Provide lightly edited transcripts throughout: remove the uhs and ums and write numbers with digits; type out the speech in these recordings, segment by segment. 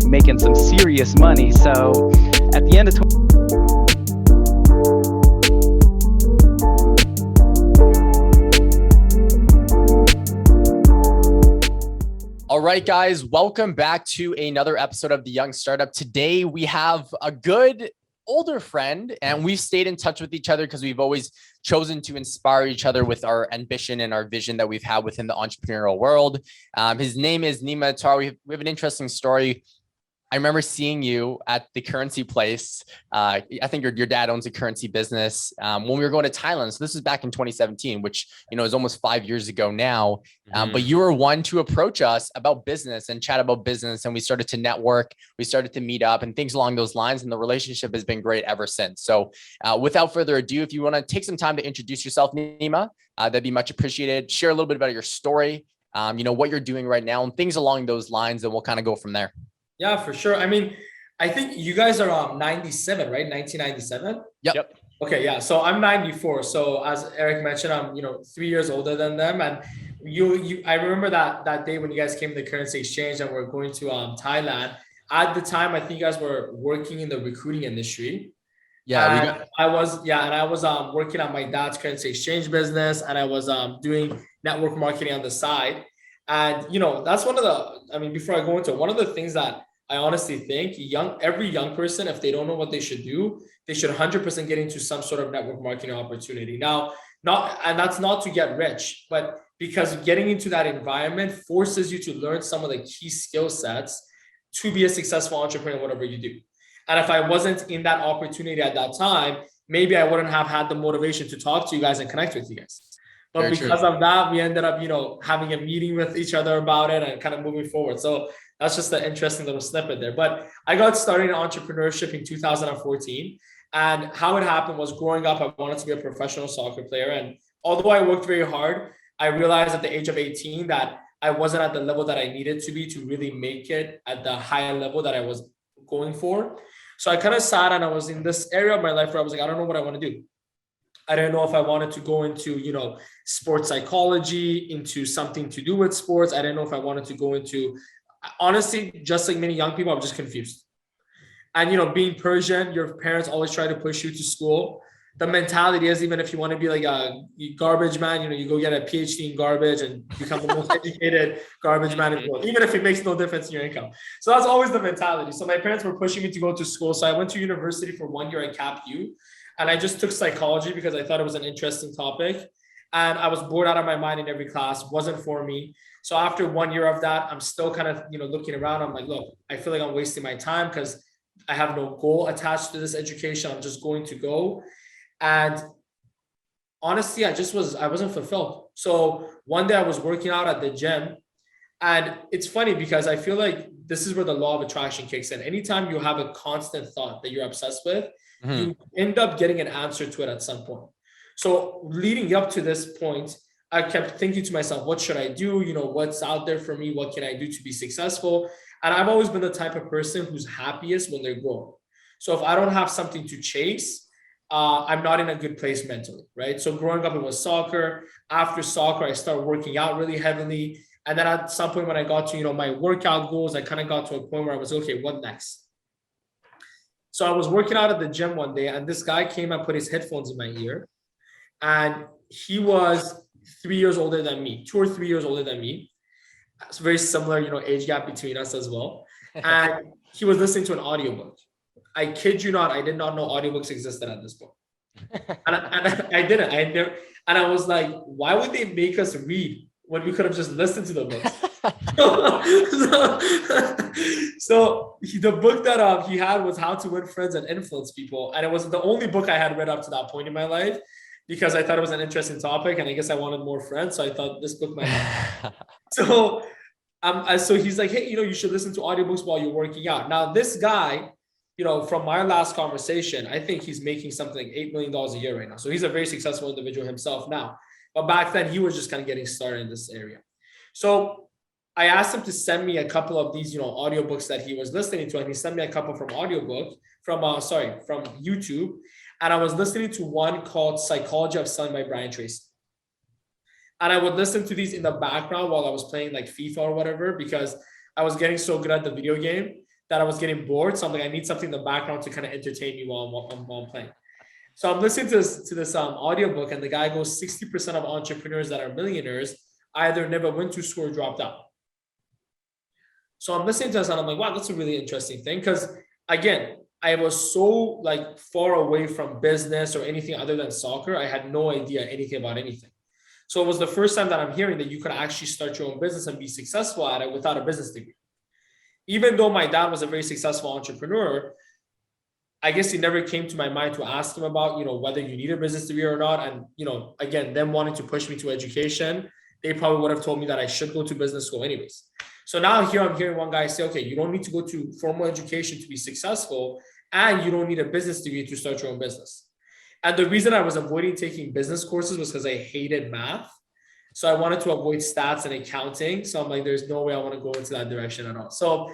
like making some serious money. So at the end of All right, guys, welcome back to another episode of The Young Startup. Today, we have a good older friend, and we've stayed in touch with each other because we've always chosen to inspire each other with our ambition and our vision that we've had within the entrepreneurial world. His name is Nima Attar. We have an interesting story. I remember seeing you at the currency place. I think your dad owns a currency business when we were going to Thailand. So this is back in 2017, which, is almost 5 years ago now. But you were one to approach us about business and chat about business. And we started to network. We started to meet up and things along those lines. And the relationship has been great ever since. So without further ado, if you want to take some time to introduce yourself, Nima, that'd be much appreciated. Share a little bit about your story, what you're doing right now and things along those lines. And we'll kind of go from there. Yeah, for sure. I mean, I think you guys are 97, right? 1997. Yep. Okay, yeah. So I'm 94. So as Eric mentioned, I'm 3 years older than them. And I remember that day when you guys came to the currency exchange and we're going to Thailand. At the time, I think you guys were working in the recruiting industry. Yeah, I was working on my dad's currency exchange business, and I was doing network marketing on the side. And that's before I go into it, one of the things that I honestly think every young person, if they don't know what they should do, they should 100% get into some sort of network marketing opportunity. Now, that's not to get rich, but because getting into that environment forces you to learn some of the key skill sets to be a successful entrepreneur, whatever you do. And if I wasn't in that opportunity at that time, maybe I wouldn't have had the motivation to talk to you guys and connect with you guys. But Very because true. of that, we ended up, having a meeting with each other about it and kind of moving forward. So that's just an interesting little snippet there. But I got started in entrepreneurship in 2014. And how it happened was, growing up, I wanted to be a professional soccer player. And although I worked very hard, I realized at the age of 18 that I wasn't at the level that I needed to be to really make it at the higher level that I was going for. So I kind of sat and I was in this area of my life where I was like, I don't know what I want to do. I didn't know if I wanted to go into, sports psychology, into something to do with sports. I didn't know if I wanted to go into, honestly, just like many young people, I'm just confused. And, being Persian, your parents always try to push you to school. The mentality is, even if you want to be like a garbage man, you go get a PhD in garbage and become the most educated garbage man in the world, even if it makes no difference in your income. So that's always the mentality. So my parents were pushing me to go to school. So I went to university for 1 year at Cap U. And I just took psychology because I thought it was an interesting topic. And I was bored out of my mind in every class. Wasn't for me. So after 1 year of that, I'm still kind of, looking around. I'm like, look, I feel like I'm wasting my time because I have no goal attached to this education. I'm just going to go. And honestly, I wasn't fulfilled. So one day I was working out at the gym. And it's funny because I feel like this is where the law of attraction kicks in. Anytime you have a constant thought that you're obsessed with, you end up getting an answer to it at some point. So leading up to this point, I kept thinking to myself, what should I do? What's out there for me? What can I do to be successful? And I've always been the type of person who's happiest when they're growing. So if I don't have something to chase, I'm not in a good place mentally, right? So growing up, it was soccer. After soccer, I started working out really heavily. And then at some point when I got to, my workout goals, I kind of got to a point where I was, okay, what next? So I was working out at the gym one day, and this guy came and put his headphones in my ear. And he was 3 years older than me, 2 or 3 years older than me. It's very similar, age gap between us as well. And he was listening to an audiobook. I kid you not, I did not know audiobooks existed at this point. And I didn't. And I was like, why would they make us read when we could have just listened to the books? So the book that he had was How to Win Friends and Influence People. And it was the only book I had read up to that point in my life because I thought it was an interesting topic. And I guess I wanted more friends. So I thought this book might help. So he's like, hey, you should listen to audiobooks while you're working out. Now, this guy, from our last conversation, I think he's making something like $8 million a year right now. So he's a very successful individual himself now. But back then, he was just kind of getting started in this area. So I asked him to send me a couple of these, audiobooks that he was listening to. And he sent me a couple from from YouTube. And I was listening to one called Psychology of Selling by Brian Tracey. And I would listen to these in the background while I was playing like FIFA or whatever, because I was getting so good at the video game that I was getting bored. So I'm like, I need something in the background to kind of entertain me while I'm playing. So I'm listening to this audiobook, and the guy goes, 60% of entrepreneurs that are millionaires either never went to school or dropped out. So I'm listening to this and I'm like, wow, that's a really interesting thing. Because again, I was so like far away from business or anything other than soccer. I had no idea anything about anything. So it was the first time that I'm hearing that you could actually start your own business and be successful at it without a business degree. Even though my dad was a very successful entrepreneur, I guess it never came to my mind to ask him about, whether you need a business degree or not. And, again, them wanting to push me to education, they probably would have told me that I should go to business school anyways. So now here I'm hearing one guy say, okay, you don't need to go to formal education to be successful, and you don't need a business degree to start your own business. And the reason I was avoiding taking business courses was because I hated math. So I wanted to avoid stats and accounting. So I'm like, there's no way I want to go into that direction at all. So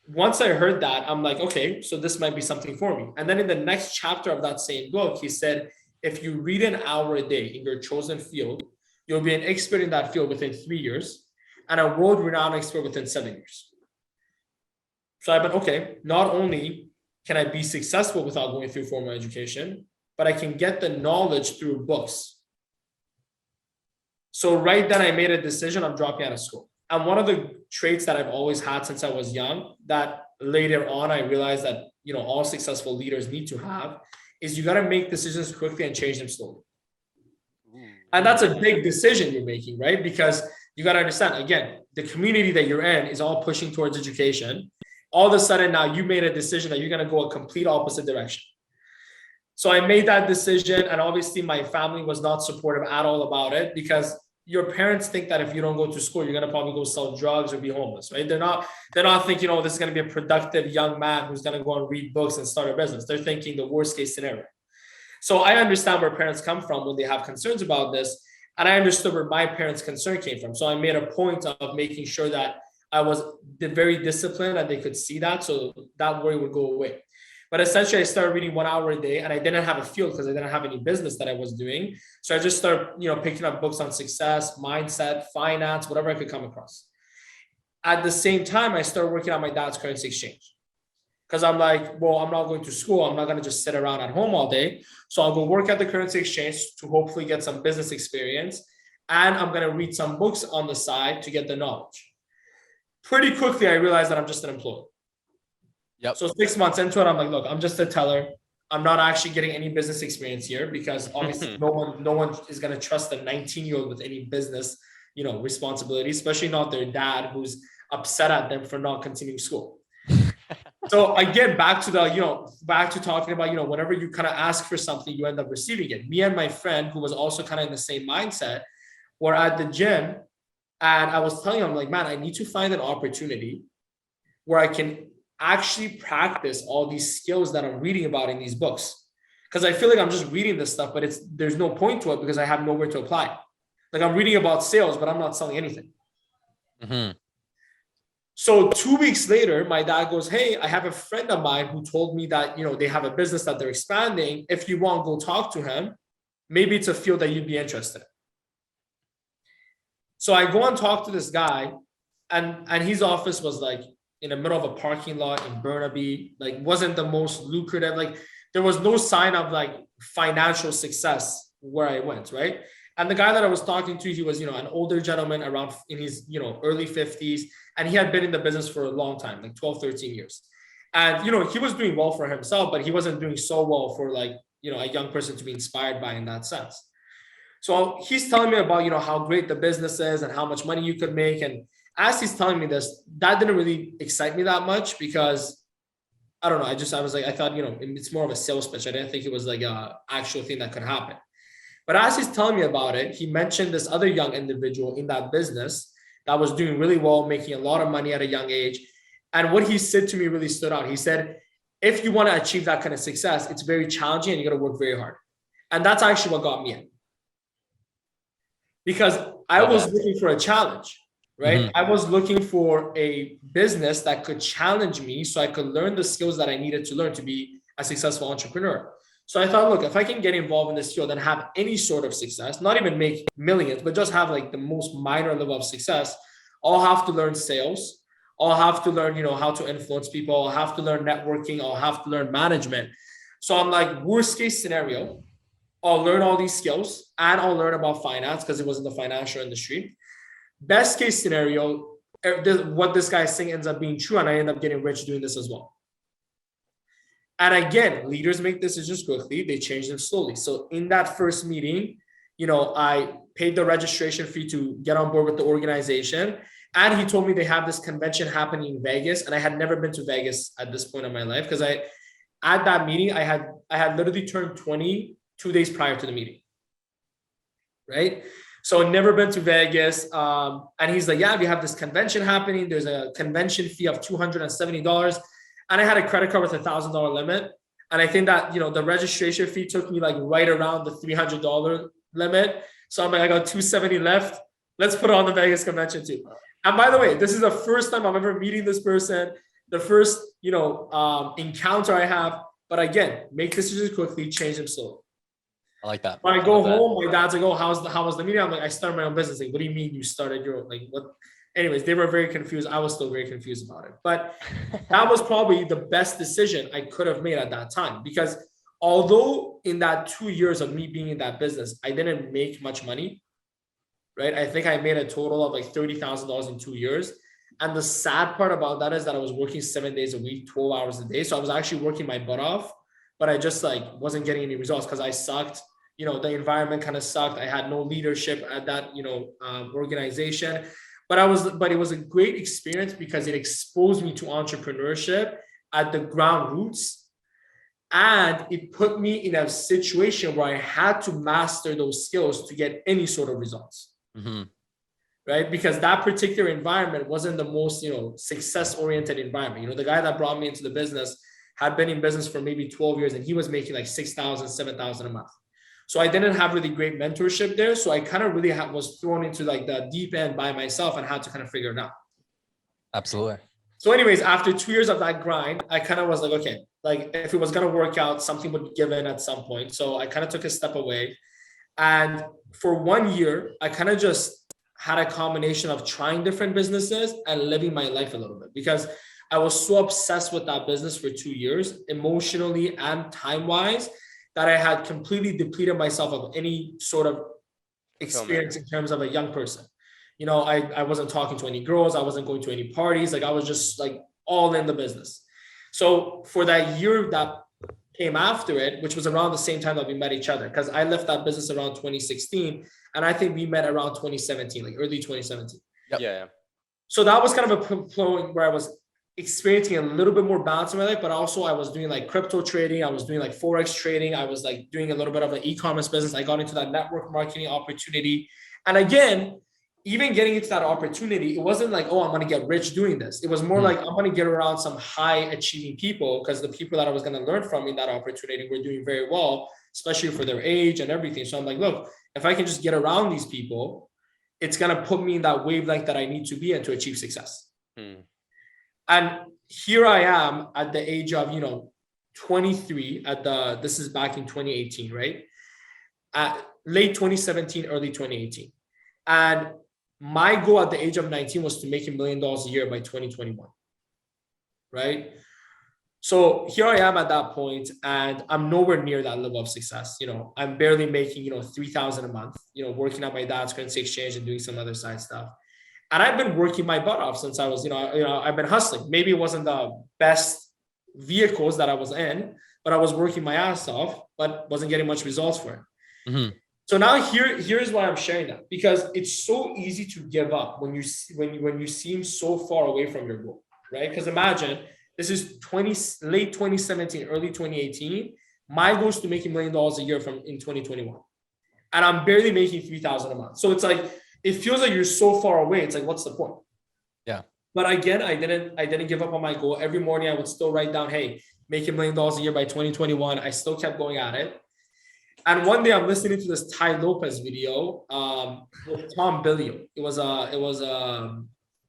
once I heard that, I'm like, okay, so this might be something for me. And then in the next chapter of that same book, he said, if you read an hour a day in your chosen field, you'll be an expert in that field within 3 years and a world-renowned expert within 7 years. So I went, okay, not only can I be successful without going through formal education, but I can get the knowledge through books. So right then I made a decision, I'm dropping out of school. And one of the traits that I've always had since I was young, that later on I realized that, all successful leaders need to have, is you got to make decisions quickly and change them slowly. And that's a big decision you're making, right? Because you got to understand, again, the community that you're in is all pushing towards education. All of a sudden now you made a decision that you're going to go a complete opposite direction. So I made that decision, and obviously my family was not supportive at all about it, because your parents think that if you don't go to school, you're going to probably go sell drugs or be homeless, right? They're not thinking, this is going to be a productive young man who's going to go and read books and start a business. They're thinking the worst case scenario. So I understand where parents come from when they have concerns about this. And I understood where my parents' concern came from. So I made a point of making sure that I was very disciplined and they could see that. So that worry would go away. But essentially, I started reading 1 hour a day, and I didn't have a field because I didn't have any business that I was doing. So I just started, picking up books on success, mindset, finance, whatever I could come across. At the same time, I started working on my dad's currency exchange, because I'm like, well, I'm not going to school. I'm not going to just sit around at home all day. So I'll go work at the currency exchange to hopefully get some business experience. And I'm going to read some books on the side to get the knowledge. Pretty quickly, I realized that I'm just an employee. Yep. So 6 months into it, I'm like, look, I'm just a teller. I'm not actually getting any business experience here, because obviously no one is going to trust a 19-year-old with any business, responsibility, especially not their dad who's upset at them for not continuing school. So again, back to talking about, whenever you kind of ask for something, you end up receiving it. Me and my friend, who was also kind of in the same mindset, were at the gym, and I was telling him, like, man, I need to find an opportunity where I can actually practice all these skills that I'm reading about in these books. Because I feel like I'm just reading this stuff, but there's no point to it because I have nowhere to apply it. Like, I'm reading about sales, but I'm not selling anything. Mm-hmm. So 2 weeks later, my dad goes, hey, I have a friend of mine who told me that, they have a business that they're expanding. If you want, go talk to him. Maybe it's a field that you'd be interested in. So I go and talk to this guy, and his office was like in the middle of a parking lot in Burnaby, like wasn't the most lucrative. Like, there was no sign of like financial success where I went, right? And the guy that I was talking to, he was, an older gentleman around in his, early 50s. And he had been in the business for a long time, like 12, 13 years. And, he was doing well for himself, but he wasn't doing so well for like, a young person to be inspired by in that sense. So he's telling me about, how great the business is and how much money you could make. And as he's telling me this, that didn't really excite me that much, because I don't know. I was like, I thought, it's more of a sales pitch. I didn't think it was like a actual thing that could happen. But as he's telling me about it, he mentioned this other young individual in that business that was doing really well, making a lot of money at a young age. And what he said to me really stood out. He said, if you want to achieve that kind of success, it's very challenging and you got to work very hard. And that's actually what got me in. Because I was looking for a challenge, right? Mm-hmm. I was looking for a business that could challenge me so I could learn the skills that I needed to learn to be a successful entrepreneur. So I thought, look, if I can get involved in this field and have any sort of success, not even make millions, but just have like the most minor level of success, I'll have to learn sales. I'll have to learn, how to influence people. I'll have to learn networking. I'll have to learn management. So I'm like, worst case scenario, I'll learn all these skills and I'll learn about finance because it was in the financial industry. Best case scenario, what this guy is saying ends up being true, and I end up getting rich doing this as well. And again, leaders make decisions quickly, they change them slowly. So in that first meeting, I paid the registration fee to get on board with the organization. And he told me they have this convention happening in Vegas. And I had never been to Vegas at this point in my life, because at that meeting, I had literally turned 20 2 days prior to the meeting. Right? So I'd never been to Vegas. And he's like, yeah, we have this convention happening. There's a convention fee of $270. And I had a credit card with $1,000 limit. And I think that, the registration fee took me like right around the $300 limit. So I'm like, I got $270 left. Let's put on the Vegas convention too. And by the way, this is the first time I'm ever meeting this person, the first, encounter I have. But again, make decisions quickly, change them slowly. I like that. When I go home, my dad's like, oh, how was the meeting? I'm like, I started my own business. Like, what do you mean you started your own? Like, what? Anyways, they were very confused. I was still very confused about it. But that was probably the best decision I could have made at that time. Because although in that 2 years of me being in that business, I didn't make much money, right? I think I made a total of like $30,000 in 2 years. And the sad part about that is that I was working 7 days a week, 12 hours a day. So I was actually working my butt off, but I just wasn't getting any results because I sucked. The environment kind of sucked. I had no leadership at that, organization. But it was a great experience because it exposed me to entrepreneurship at the ground roots. And it put me in a situation where I had to master those skills to get any sort of results. Mm-hmm. Right? Because that particular environment wasn't the most, success-oriented environment. The guy that brought me into the business had been in business for maybe 12 years and he was making like $6,000, $7,000 a month. So I didn't have really great mentorship there. So I kind of really was thrown into like the deep end by myself and had to kind of figure it out. Absolutely. So anyways, after 2 years of that grind, I kind of was like, okay, like if it was going to work out, something would give in at some point. So I kind of took a step away. And for 1 year, I kind of just had a combination of trying different businesses and living my life a little bit, because I was so obsessed with that business for 2 years, emotionally and time-wise, that I had completely depleted myself of any sort of experience in terms of a young person. I wasn't talking to any girls. I wasn't going to any parties. Like I was just like all in the business. So for that year that came after it, which was around the same time that we met each other, because I left that business around 2016. And I think we met around 2017, like early 2017. Yep. Yeah. So that was kind of a point where I was experiencing a little bit more balance in my life, but also I was doing like crypto trading. I was doing like Forex trading. I was like doing a little bit of an e-commerce business. I got into that network marketing opportunity. And again, even getting into that opportunity, it wasn't like, oh, I'm going to get rich doing this. It was more like, I'm going to get around some high achieving people, because the people that I was going to learn from in that opportunity were doing very well, especially for their age and everything. So I'm like, look, if I can just get around these people, it's going to put me in that wavelength that I need to be in to achieve success. And here I am at the age of, 23 this is back in 2018, right? At late 2017, early 2018. And my goal at the age of 19 was to make $1 million a year by 2021, right? So here I am at that point, and I'm nowhere near that level of success. I'm barely making, $3,000 a month, working at my dad's currency exchange and doing some other side stuff. And I've been working my butt off since I was, I've been hustling. Maybe it wasn't the best vehicles that I was in, but I was working my ass off, but wasn't getting much results for it. Mm-hmm. So now here's why I'm sharing that, because it's so easy to give up when you seem so far away from your goal, right? Because imagine this is late 2017, early 2018. My goal is to make $1 million a year in 2021, and I'm barely making $3,000 a month. So it's like, it feels like you're so far away. It's like, what's the point? Yeah. But again, I didn't give up on my goal. Every morning I would still write down, hey, make $1 million a year by 2021. I still kept going at it. And one day I'm listening to this Ty Lopez video with Tom Billio. It was a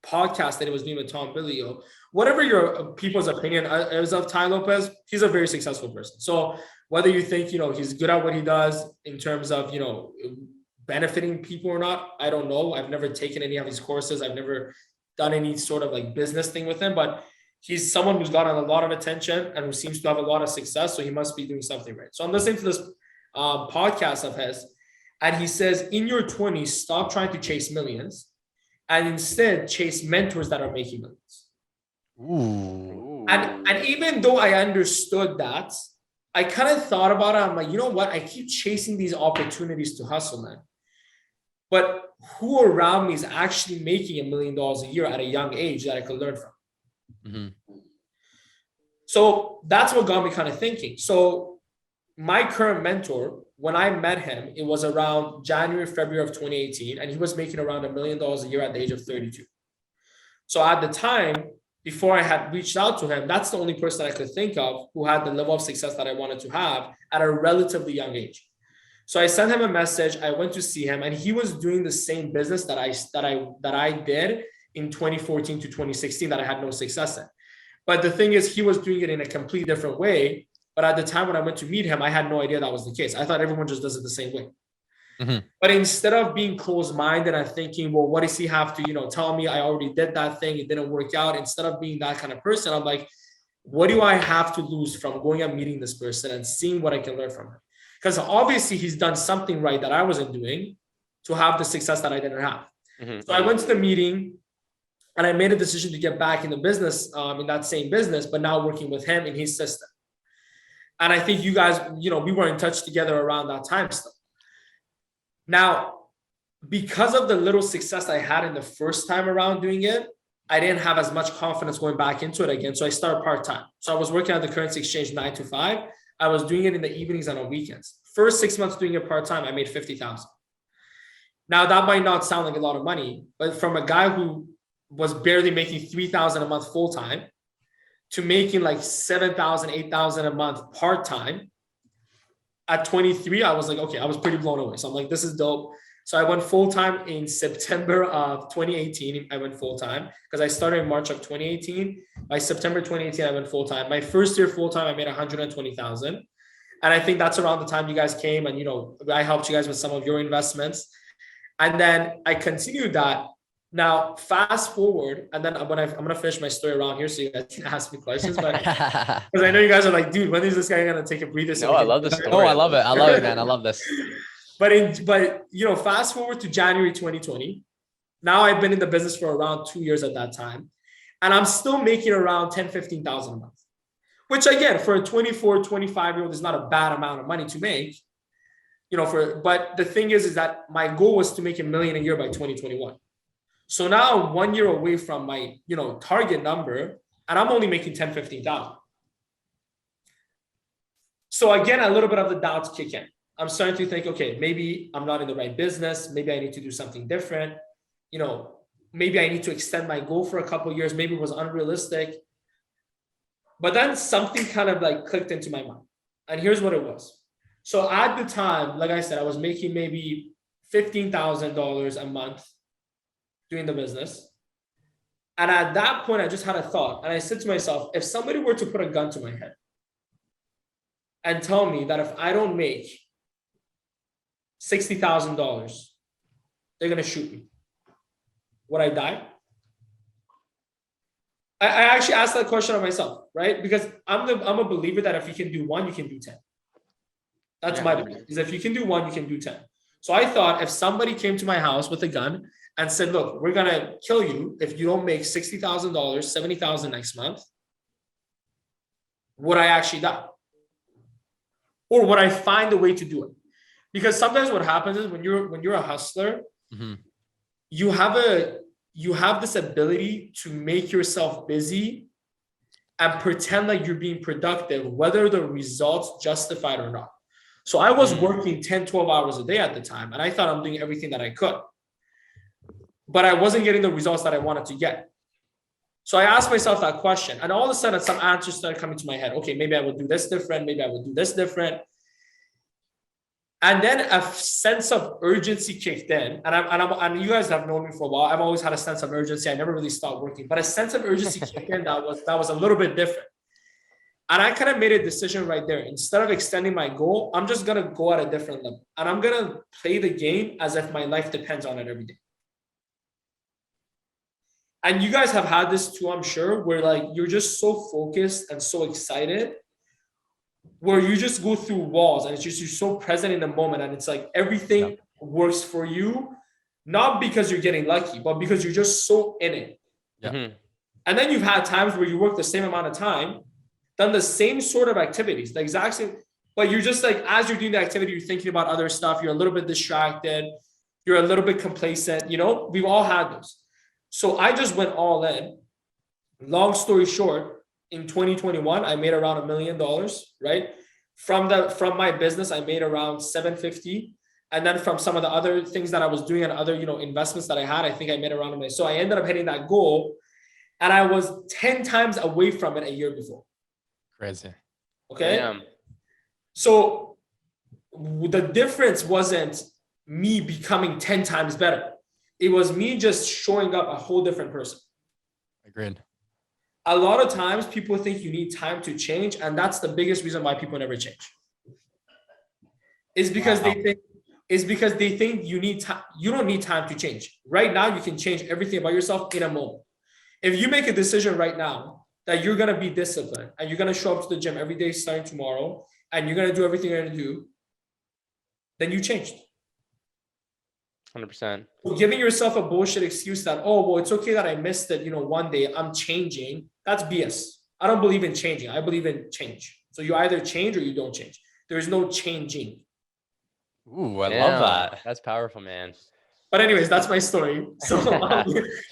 podcast that it was doing with Tom Billio. Whatever your people's opinion is of Ty Lopez, he's a very successful person. So whether you think, he's good at what he does in terms of, benefiting people or not, I don't know. I've never taken any of his courses. I've never done any sort of like business thing with him, but he's someone who's gotten a lot of attention and who seems to have a lot of success. So he must be doing something right. So I'm listening to this podcast of his, and he says, in your 20s, stop trying to chase millions and instead chase mentors that are making millions. Ooh. And even though I understood that, I kind of thought about it. I'm like, you know what? I keep chasing these opportunities to hustle, man. But who around me is actually making $1 million a year at a young age that I could learn from? Mm-hmm. So that's what got me kind of thinking. So my current mentor, when I met him, it was around January, February of 2018, and he was making around $1 million a year at the age of 32. So at the time, before I had reached out to him, that's the only person I could think of who had the level of success that I wanted to have at a relatively young age. So I sent him a message. I went to see him, and he was doing the same business that I did in 2014 to 2016 that I had no success in. But the thing is, he was doing it in a completely different way. But at the time when I went to meet him, I had no idea that was the case. I thought everyone just does it the same way. Mm-hmm. But instead of being closed-minded and thinking, well, what does he have to, tell me? I already did that thing. It didn't work out. Instead of being that kind of person, I'm like, what do I have to lose from going and meeting this person and seeing what I can learn from him? Because obviously he's done something right that I wasn't doing to have the success that I didn't have. Mm-hmm. So I went to the meeting and I made a decision to get back in the business, in that same business, but now working with him in his system. And I think you guys, we were in touch together around that time still. Now, because of the little success I had in the first time around doing it, I didn't have as much confidence going back into it again. So I started part-time. So I was working at the currency exchange 9 to 5. I was doing it in the evenings and on weekends. First 6 months doing it part-time, I made $50,000. Now that might not sound like a lot of money, but from a guy who was barely making $3,000 a month full-time to making like $7,000, $8,000 a month part-time, at 23, I was like, okay, I was pretty blown away. So I'm like, this is dope. So I went full-time in September of 2018. I went full-time because I started in March of 2018. By September 2018, I went full-time. My first year full-time, I made $120,000. And I think that's around the time you guys came and, I helped you guys with some of your investments. And then I continued that. Now, fast forward, and then I'm going to finish my story around here so you guys can ask me questions. But because I know you guys are like, dude, when is this guy going to take a breather? No, I love this story. No, I love it. I love it, man. I love this. But fast forward to January 2020. Now I've been in the business for around 2 years at that time. And I'm still making around $10,000, $15,000 a month. Which again, for a 24, 25-year-old is not a bad amount of money to make. But the thing is that my goal was to make $1 million a year by 2021. So now I'm 1 year away from my, target number, and I'm only making $10,000, $15,000. So again, a little bit of the doubts kick in. I'm starting to think, okay, maybe I'm not in the right business. Maybe I need to do something different. Maybe I need to extend my goal for a couple of years. Maybe it was unrealistic. But then something kind of like clicked into my mind. And here's what it was. So at the time, like I said, I was making maybe $15,000 a month doing the business. And at that point, I just had a thought. And I said to myself, if somebody were to put a gun to my head and tell me that if I don't make $60,000, they're going to shoot me, would I die? I actually asked that question of myself, right? Because I'm a believer that if you can do one, you can do 10. That's my belief, is if you can do one, you can do 10. So I thought if somebody came to my house with a gun and said, look, we're going to kill you if you don't make $60,000, $70,000 next month, would I actually die? Or would I find a way to do it? Because sometimes what happens is when you're a hustler, mm-hmm. you have this ability to make yourself busy and pretend like you're being productive, whether the results justify it or not. So I was working 10, 12 hours a day at the time, and I thought I'm doing everything that I could. But I wasn't getting the results that I wanted to get. So I asked myself that question, and all of a sudden some answers started coming to my head. Okay, maybe I will do this different. Maybe I will do this different. And then a sense of urgency kicked in. And you guys have known me for a while. I've always had a sense of urgency. I never really stopped working, but a sense of urgency kicked in that was a little bit different. And I kind of made a decision right there. Instead of extending my goal, I'm just going to go at a different level. And I'm going to play the game as if my life depends on it every day. And you guys have had this too, I'm sure, where like you're just so focused and so excited, where you just go through walls and it's just you're so present in the moment, and it's like everything works for you, not because you're getting lucky, but because you're just so in it. And then you've had times where you work the same amount of time, done the same sort of activities, the exact same, but you're just like, as you're doing the activity, you're thinking about other stuff, you're a little bit distracted, you're a little bit complacent, you know, we've all had those. So I just went all in. Long story short, in 2021, I made around $1 million, right? From my business, I made around 750. And then from some of the other things that I was doing and other, you know, investments that I had, I think I made around $1 million. So I ended up hitting that goal, and I was 10 times away from it a year before. Crazy. Okay. Damn. So the difference wasn't me becoming 10 times better. It was me just showing up a whole different person. Agreed. A lot of times people think you need time to change, and that's the biggest reason why people never change. It's because they think you need time. You don't need time to change. Right now, you can change everything about yourself in a moment. If you make a decision right now that you're going to be disciplined and you're going to show up to the gym every day starting tomorrow, and you're going to do everything you're going to do, then you changed. 100%. Giving yourself a bullshit excuse that, oh, well, it's okay that I missed it, you know, one day, I'm changing. That's BS. I don't believe in changing. I believe in change. So you either change or you don't change. There is no changing. Ooh, I love that. That's powerful, man. But anyways, that's my story. So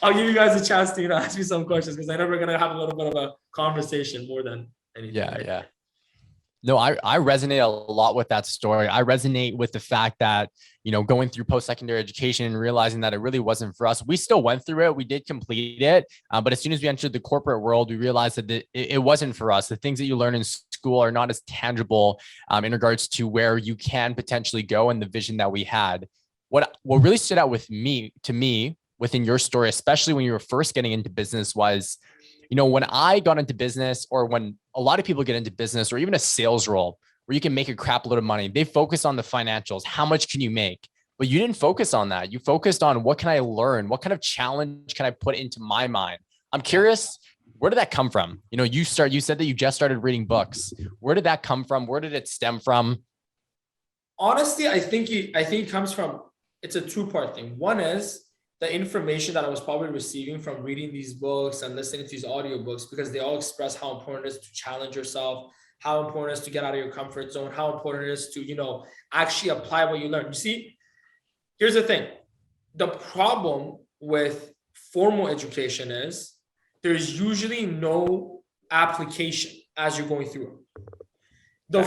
I'll give you guys a chance to, you know, ask me some questions, because I know we're going to have a little bit of a conversation more than anything. Yeah. No, I resonate a lot with that story. I resonate with the fact that, you know, going through post-secondary education and realizing that it really wasn't for us. We still went through it. We did complete it. But as soon as we entered the corporate world, we realized that it wasn't for us. The things that you learn in school are not as tangible in regards to where you can potentially go and the vision that we had. What really stood out to me within your story, especially when you were first getting into business, was, you know, when I got into business, or when a lot of people get into business, or even a sales role where you can make a crap load of money, they focus on the financials. How much can you make? But you didn't focus on that. You focused on, what can I learn? What kind of challenge can I put into my mind? I'm curious, where did that come from? You know, you said that you just started reading books. Where did that come from? Where did it stem from? Honestly, I think it comes from, it's a two-part thing. One is the information that I was probably receiving from reading these books and listening to these audiobooks, because they all express how important it is to challenge yourself, how important it is to get out of your comfort zone, how important it is to, you know, actually apply what you learn. You see, here's the thing. The problem with formal education is there's usually no application as you're going through it.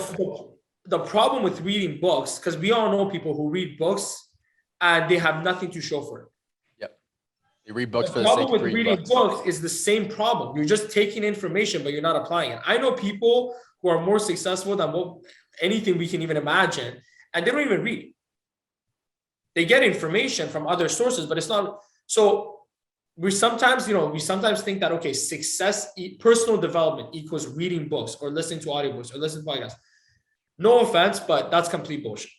The problem with reading books, because we all know people who read books and they have nothing to show for it. You read books for the the sake problem of with reading reading books is the same problem. You're just taking information, but you're not applying it. I know people who are more successful than anything we can even imagine, and they don't even read. They get information from other sources, but it's not. So we sometimes think that, okay, success, personal development equals reading books or listening to audiobooks or listening to podcasts. No offense, but that's complete bullshit.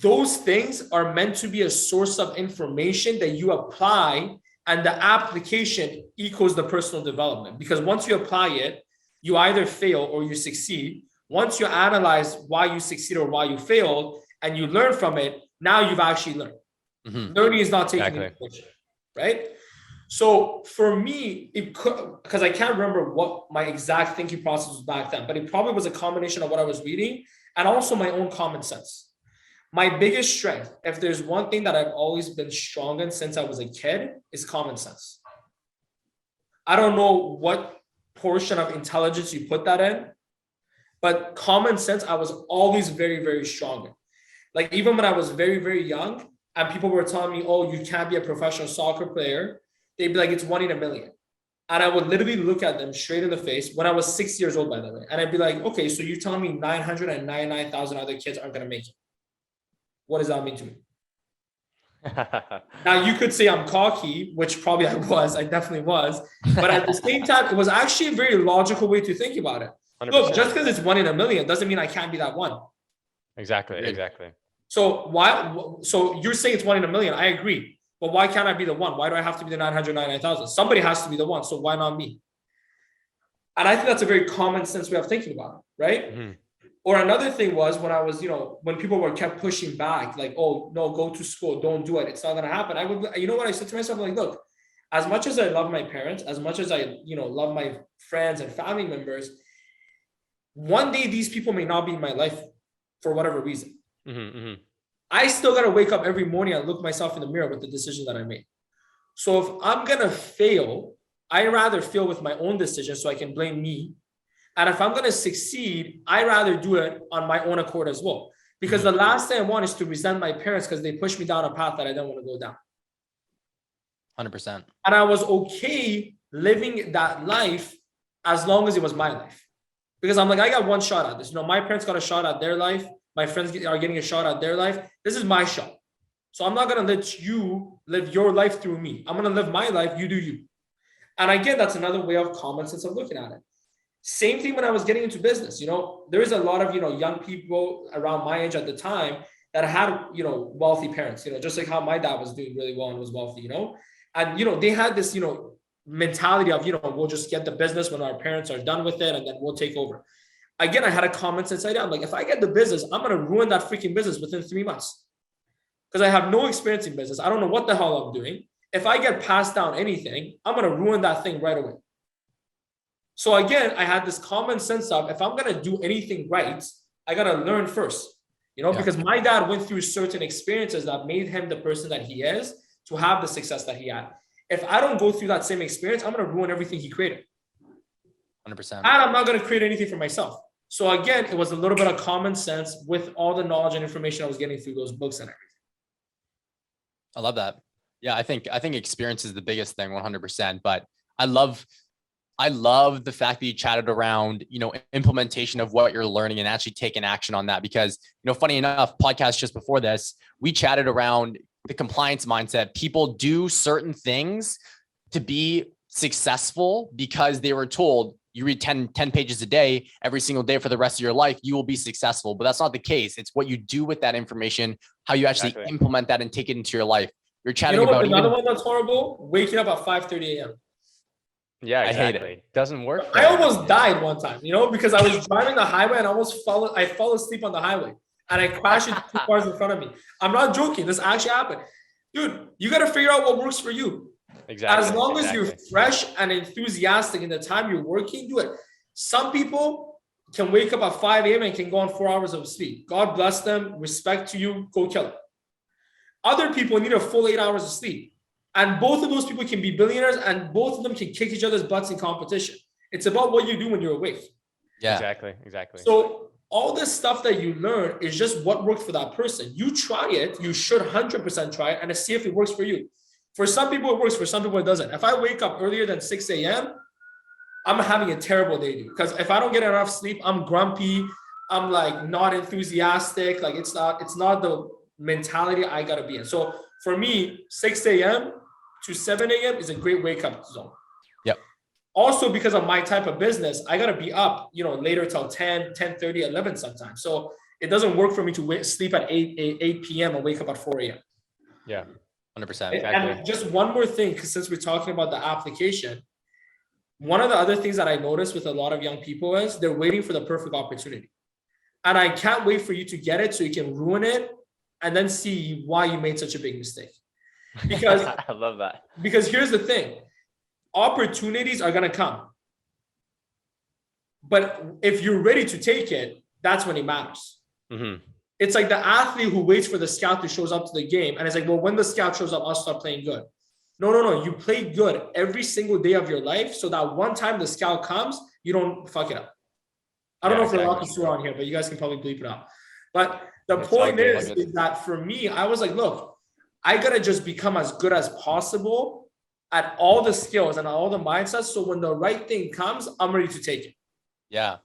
Those things are meant to be a source of information that you apply, and the application equals the personal development. Because once you apply it, you either fail or you succeed. Once you analyze why you succeed or why you failed, and you learn from it, now you've actually learned. Mm-hmm. Learning is not taking information, right? So for me, because I can't remember what my exact thinking process was back then, but it probably was a combination of what I was reading and also my own common sense. My biggest strength, if there's one thing that I've always been strong in since I was a kid, is common sense. I don't know what portion of intelligence you put that in, but common sense, I was always very, very strong in. Like even when I was very, very young and people were telling me, oh, you can't be a professional soccer player, they'd be like, it's 1 in a million. And I would literally look at them straight in the face when I was 6 years old, by the way. And I'd be like, okay, so you're telling me 999,000 other kids aren't going to make it. What does that mean to me? Now, you could say I'm cocky, which probably I definitely was. But at the same time, it was actually a very logical way to think about it. 100%. Look, just because it's 1 in a million doesn't mean I can't be that one. Exactly. So you're saying it's 1 in a million. I agree. But why can't I be the one? Why do I have to be the 999,000? Somebody has to be the one. So why not me? And I think that's a very common sense way of thinking about it, right? Mm-hmm. Or another thing was when I was, when people were kept pushing back, like, oh, no, go to school, don't do it. It's not going to happen. I would, you know what I said to myself? Like, look, as much as I love my parents, as much as I, love my friends and family members, one day these people may not be in my life for whatever reason. Mm-hmm, mm-hmm. I still got to wake up every morning and look myself in the mirror with the decision that I made. So if I'm going to fail, I rather fail with my own decision so I can blame me. And if I'm going to succeed, I rather do it on my own accord as well. Because the last thing I want is to resent my parents because they pushed me down a path that I didn't want to go down. 100%. And I was okay living that life as long as it was my life. Because I'm like, I got one shot at this. My parents got a shot at their life. My friends are getting a shot at their life. This is my shot. So I'm not going to let you live your life through me. I'm going to live my life. You do you. And again, that's another way of common sense of looking at it. Same thing when I was getting into business. There is a lot of, young people around my age at the time that had, wealthy parents, just like how my dad was doing really well and was wealthy, and, they had this, mentality of, we'll just get the business when our parents are done with it and then we'll take over. Again, I had a common sense idea. I'm like, if I get the business, I'm going to ruin that freaking business within 3 months because I have no experience in business. I don't know what the hell I'm doing. If I get passed down anything, I'm going to ruin that thing right away. So again, I had this common sense of if I'm going to do anything right, I got to learn first, because my dad went through certain experiences that made him the person that he is to have the success that he had. If I don't go through that same experience, I'm going to ruin everything he created. 100%. And I'm not going to create anything for myself. So again, it was a little bit of common sense with all the knowledge and information I was getting through those books and everything. I love that. Yeah, I think experience is the biggest thing, 100%. But I love the fact that you chatted around, implementation of what you're learning and actually taking action on that. Because, funny enough, podcast just before this, we chatted around the compliance mindset. People do certain things to be successful because they were told you read 10 pages a day, every single day for the rest of your life, you will be successful. But that's not the case. It's what you do with that information, how you actually implement that and take it into your life. You're chatting about another one that's horrible, waking up at 5:30 a.m. Yeah, exactly. I hate it. Doesn't work. I almost died one time, because I was driving the highway and I fell asleep on the highway and I crashed into 2 cars in front of me. I'm not joking. This actually happened. Dude, you got to figure out what works for you. Exactly. As long as you're fresh and enthusiastic in the time you're working, do it. Some people can wake up at 5 a.m. and can go on 4 hours of sleep. God bless them. Respect to you. Go kill it. Other people need a full 8 hours of sleep. And both of those people can be billionaires and both of them can kick each other's butts in competition. It's about what you do when you're awake. Yeah, exactly. So all this stuff that you learn is just what worked for that person. You try it. You should 100% try it and see if it works for you. For some people, it works. For some people, it doesn't. If I wake up earlier than 6 a.m., I'm having a terrible day, dude. Because if I don't get enough sleep, I'm grumpy. I'm like not enthusiastic. Like it's not the mentality I got to be in. So for me, 6 a.m. to 7 a.m. is a great wake up zone. Yep. Also, because of my type of business, I got to be up, later till 10, 10:30, 11 sometimes. So it doesn't work for me to sleep at 8 p.m. and wake up at 4 a.m. Yeah. 100%. Exactly. And just one more thing, because since we're talking about the application, one of the other things that I noticed with a lot of young people is they're waiting for the perfect opportunity. And I can't wait for you to get it so you can ruin it and then see why you made such a big mistake. Because I love that. Because here's the thing, opportunities are going to come. But if you're ready to take it, that's when it matters. Mm-hmm. It's like the athlete who waits for the scout who shows up to the game. And it's like, well, when the scout shows up, I'll start playing good. No. You play good every single day of your life so that one time the scout comes, you don't fuck it up. I don't know if we're allowed to swear on here, but you guys can probably bleep it out. But the point is that for me, I was like, look, I got to just become as good as possible at all the skills and all the mindsets. So when the right thing comes, I'm ready to take it. Yeah.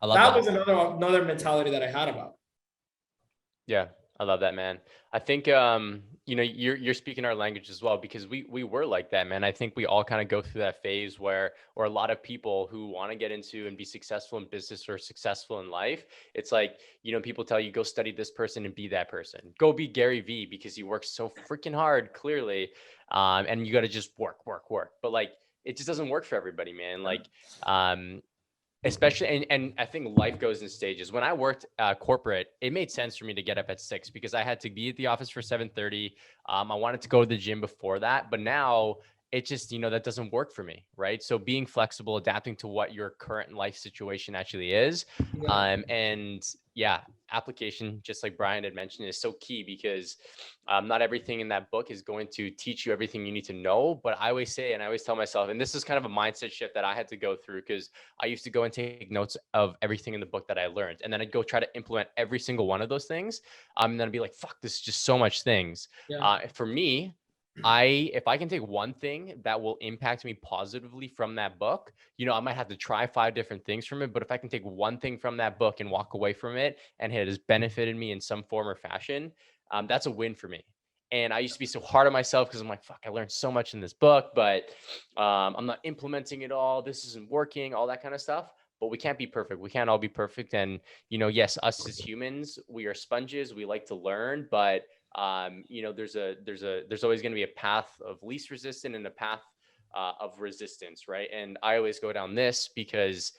I love that. That was another mentality that I had about it. Yeah, I love that, man. I think you know, you're speaking our language as well, because we were like that, man. I think we all kind of go through that phase where, or a lot of people who want to get into and be successful in business or successful in life, it's like, you know, people tell you go study this person and be that person. Go be Gary Vee because you work so freaking hard, clearly, and you got to just work. But like, it just doesn't work for everybody, man. Like, especially, and I think life goes in stages. When I worked corporate, it made sense for me to get up at 6 because I had to be at the office for 7:30. I wanted to go to the gym before that, but now it just, you know, that doesn't work for me, right? So being flexible, adapting to what your current life situation actually is. And yeah, application, just like Brian had mentioned, is so key, because not everything in that book is going to teach you everything you need to know. But I always say, and I always tell myself, and this is kind of a mindset shift that I had to go through, because I used to go and take notes of everything in the book that I learned, and then I'd go try to implement every single one of those things. And then I'd be like, fuck, this is just so much things. For me, if I can take one thing that will impact me positively from that book, you know, I might have to try 5 different things from it. But if I can take one thing from that book and walk away from it, and it has benefited me in some form or fashion, that's a win for me. And I used to be so hard on myself because I'm like, fuck, I learned so much in this book, but I'm not implementing it all. This isn't working, all that kind of stuff. But we can't be perfect. We can't all be perfect. And, you know, yes, us as humans, we are sponges. We like to learn, but you know, there's always going to be a path of least resistance and a path of resistance, right? And I always go down this because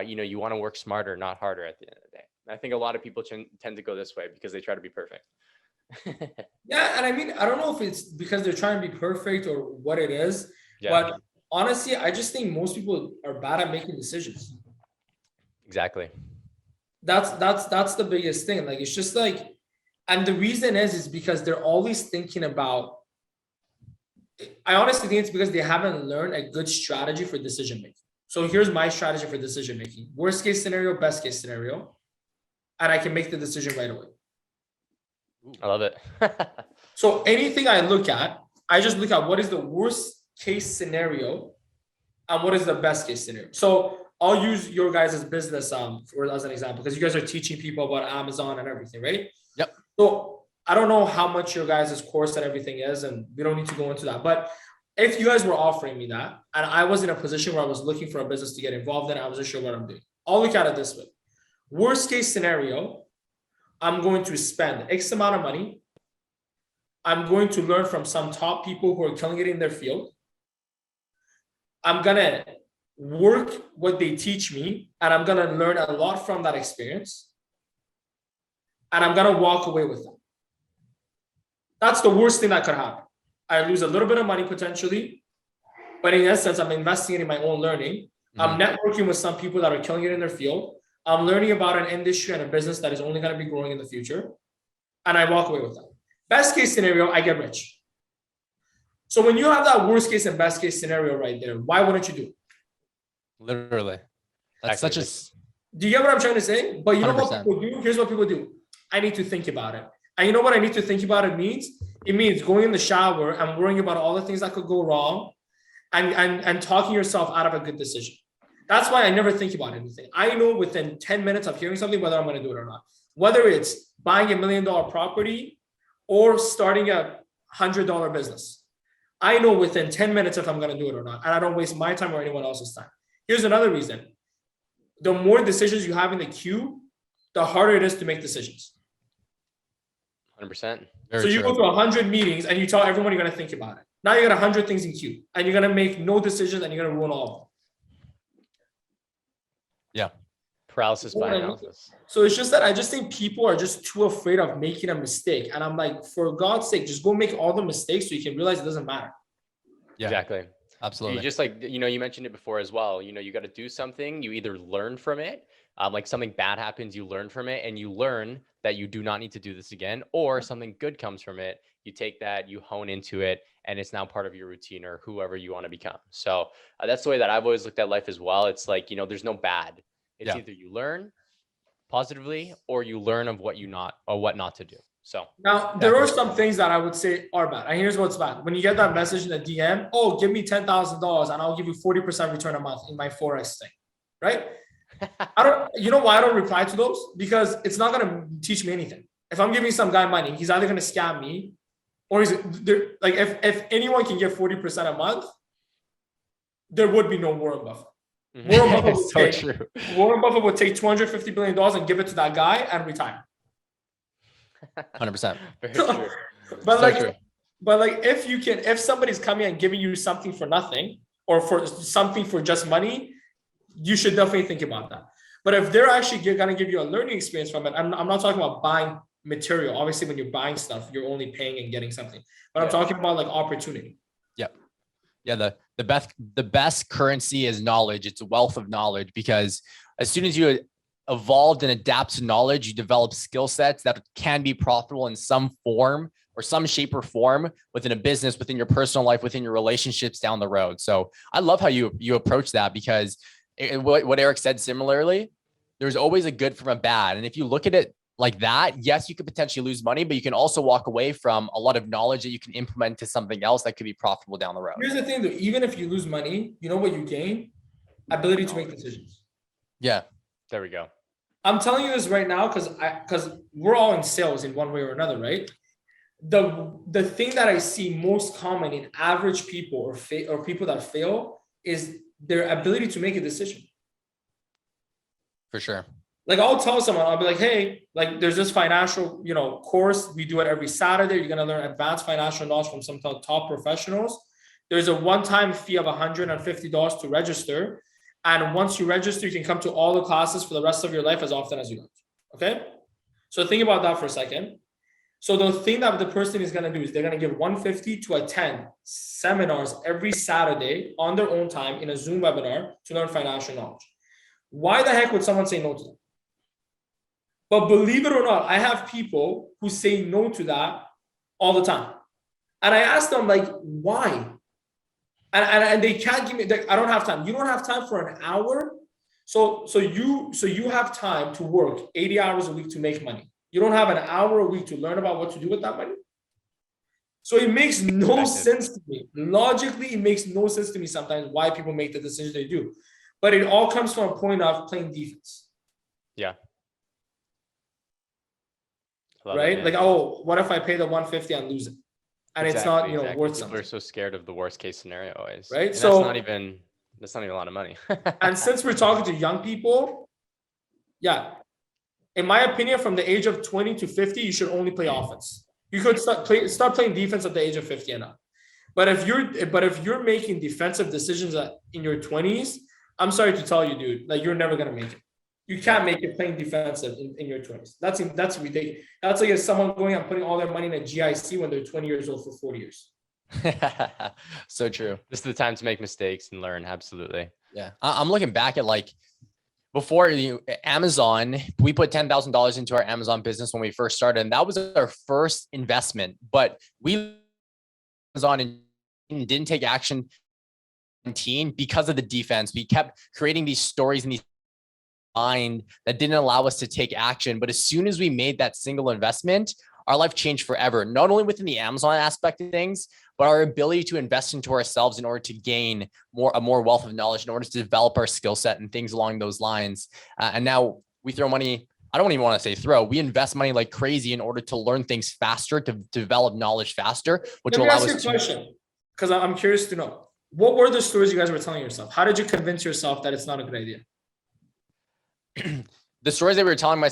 you know, you want to work smarter, not harder at the end of the day. I think a lot of people tend to go this way because they try to be perfect. Yeah, and I mean, I don't know if it's because they're trying to be perfect or what it is, but honestly, I just think most people are bad at making decisions. Exactly. That's the biggest thing. Like, it's just like, and the reason is because they're always thinking about, I honestly think it's because they haven't learned a good strategy for decision making. So here's my strategy for decision making: worst case scenario, best case scenario, and I can make the decision right away. I love it. So anything I look at, I just look at what is the worst case scenario and what is the best case scenario. So I'll use your guys' business as an example, because you guys are teaching people about Amazon and everything, right? Yep. So I don't know how much your guys' course and everything is, and we don't need to go into that. But if you guys were offering me that, and I was in a position where I was looking for a business to get involved in, I wasn't sure what I'm doing. I'll look at it this way: worst case scenario, I'm going to spend X amount of money. I'm going to learn from some top people who are killing it in their field. I'm going to work what they teach me, and I'm going to learn a lot from that experience. And I'm going to walk away with them. That's the worst thing that could happen. I lose a little bit of money potentially, but in essence, I'm investing in my own learning. I'm networking with some people that are killing it in their field. I'm learning about an industry and a business that is only going to be growing in the future. And I walk away with that. Best case scenario, I get rich. So when you have that worst case and best case scenario right there, why wouldn't you do it? Literally. That's such a... Do you get what I'm trying to say? But you know 100%. what people do? Here's what people do. I need to think about it. And you know what I need to think about it means? It means going in the shower and worrying about all the things that could go wrong and talking yourself out of a good decision. That's why I never think about anything. I know within 10 minutes of hearing something whether I'm going to do it or not. Whether it's buying $1 million property or starting a $100 business. I know within 10 minutes if I'm going to do it or not. And I don't waste my time or anyone else's time. Here's another reason. The more decisions you have in the queue, the harder it is to make decisions. 100%. So you go to 100 meetings and you tell everyone you're going to think about it. Now you got 100 things in queue and you're going to make no decisions and you're going to ruin all of them. Yeah. Paralysis by analysis. So it's just that I just think people are just too afraid of making a mistake. And I'm like, for God's sake, just go make all the mistakes so you can realize it doesn't matter. Yeah. Exactly. Absolutely. You just, like, you know, you mentioned it before as well. You know, you got to do something. You either learn from it, like something bad happens, you learn from it, and you learn that you do not need to do this again, or something good comes from it. You take that, you hone into it, and it's now part of your routine or whoever you want to become. So that's the way that I've always looked at life as well. It's like, you know, there's no bad. It's either you learn positively or you learn of what not to do. So now there are some things that I would say are bad. And here's what's bad. When you get that message in the DM, oh, give me $10,000 and I'll give you 40% return a month in my Forex thing, right? You know why I don't reply to those? Because it's not going to teach me anything. If I'm giving some guy money, he's either going to scam me Or is it there, like if anyone can get 40% a month, there would be no Warren Buffett. Warren Buffett would So true. Warren Buffett would take $250 billion and give it to that guy and retire. 100%. Very true. But So like, true. if somebody's coming and giving you something for nothing or for something for just money, you should definitely think about that. But if they're actually going to give you a learning experience from it, I'm not talking about buying material. Obviously, when you're buying stuff, you're only paying and getting something. But I'm talking about like opportunity. Yeah, the best currency is knowledge. It's a wealth of knowledge, because as soon as you evolved and adapt to knowledge, you develop skill sets that can be profitable in some form or some shape or form within a business, within your personal life, within your relationships down the road. So I love how you approach that, because what Eric said similarly, there's always a good from a bad. And if you look at it like that, yes, you could potentially lose money, but you can also walk away from a lot of knowledge that you can implement to something else that could be profitable down the road. Here's the thing though, even if you lose money, you know what you gain? Ability to make decisions. Yeah. There we go. I'm telling you this right now because we're all in sales in one way or another, right? The thing that I see most common in average people or people that fail is their ability to make a decision. For sure. Like I'll tell someone, I'll be like, hey, like there's this financial, course. We do it every Saturday. You're going to learn advanced financial knowledge from some top professionals. There's a one-time fee of $150 to register. And once you register, you can come to all the classes for the rest of your life as often as you like. Okay. So think about that for a second. So the thing that the person is going to do is they're going to give $150 to attend seminars every Saturday on their own time in a Zoom webinar to learn financial knowledge. Why the heck would someone say no to that? But believe it or not, I have people who say no to that all the time. And I ask them, like, why? And they can't give me, I don't have time. You don't have time for an hour. So you have time to work 80 hours a week to make money. You don't have an hour a week to learn about what to do with that money. So it makes no sense to me. Logically, it makes no sense to me sometimes why people make the decisions they do. But it all comes from a point of playing defense. Yeah. Right? Like, oh, what if I pay the $150 and lose it? And it's not, worth something. People are so scared of the worst case scenario always. Right? And So that's not even a lot of money. and since we're talking to young people, yeah, in my opinion, from the age of 20 to 50, you should only play offense. You could start playing defense at the age of 50 and up. But if you're making defensive decisions in your 20s, I'm sorry to tell you, dude, like you're never gonna make it. You can't make it playing defensive in your 20s. That's ridiculous. That's like if someone going and putting all their money in a GIC when they're 20 years old for 40 years. So true. This is the time to make mistakes and learn. Absolutely. Yeah. I'm looking back at like before Amazon, we put $10,000 into our Amazon business when we first started, and that was our first investment. But we Amazon and didn't take action because of the defense. We kept creating these stories and these mind that didn't allow us to take action. But as soon as we made that single investment, our life changed forever, not only within the Amazon aspect of things, but our ability to invest into ourselves in order to gain a more wealth of knowledge, in order to develop our skill set and things along those lines. And now we throw money. I don't even want to say throw. We invest money like crazy in order to learn things faster, to develop knowledge faster, which will allow us to. Let me ask you a question, because I'm curious to know. What were the stories you guys were telling yourself? How did you convince yourself that it's not a good idea? The stories that we were telling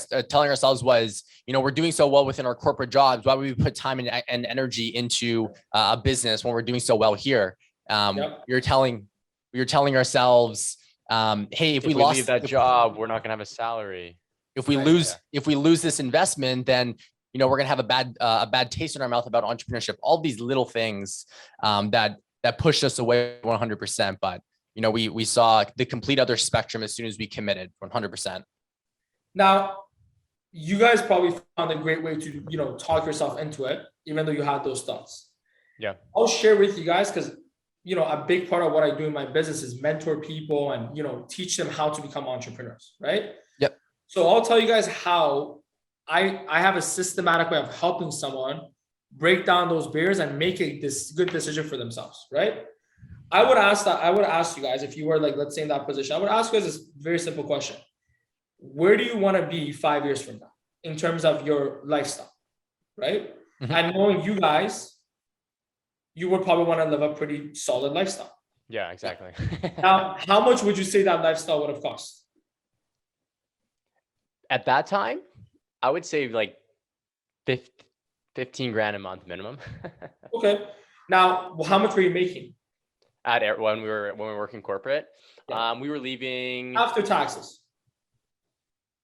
ourselves was, we're doing so well within our corporate jobs. Why would we put time and energy into a business when we're doing so well here? You're telling ourselves, hey, if we leave that job, we're not going to have a salary. If we lose this investment, then we're going to have a bad taste in our mouth about entrepreneurship. All these little things that pushed us away 100%. But we saw the complete other spectrum as soon as we committed 100%. Now, you guys probably found a great way to, talk yourself into it, even though you had those thoughts. Yeah. I'll share with you guys because, a big part of what I do in my business is mentor people and, teach them how to become entrepreneurs, right? Yep. So I'll tell you guys how I have a systematic way of helping someone break down those barriers and make this good decision for themselves, right? I would ask you guys, if you were like, let's say in that position, I would ask you guys this very simple question. Where do you want to be 5 years from now in terms of your lifestyle, right? Mm-hmm. And knowing you guys, you would probably want to live a pretty solid lifestyle. Yeah, exactly. Now, how much would you say that lifestyle would have cost? At that time, I would say like 15 grand a month minimum. Okay. Now, how much were you making When we were working corporate. Yeah. We were leaving after taxes?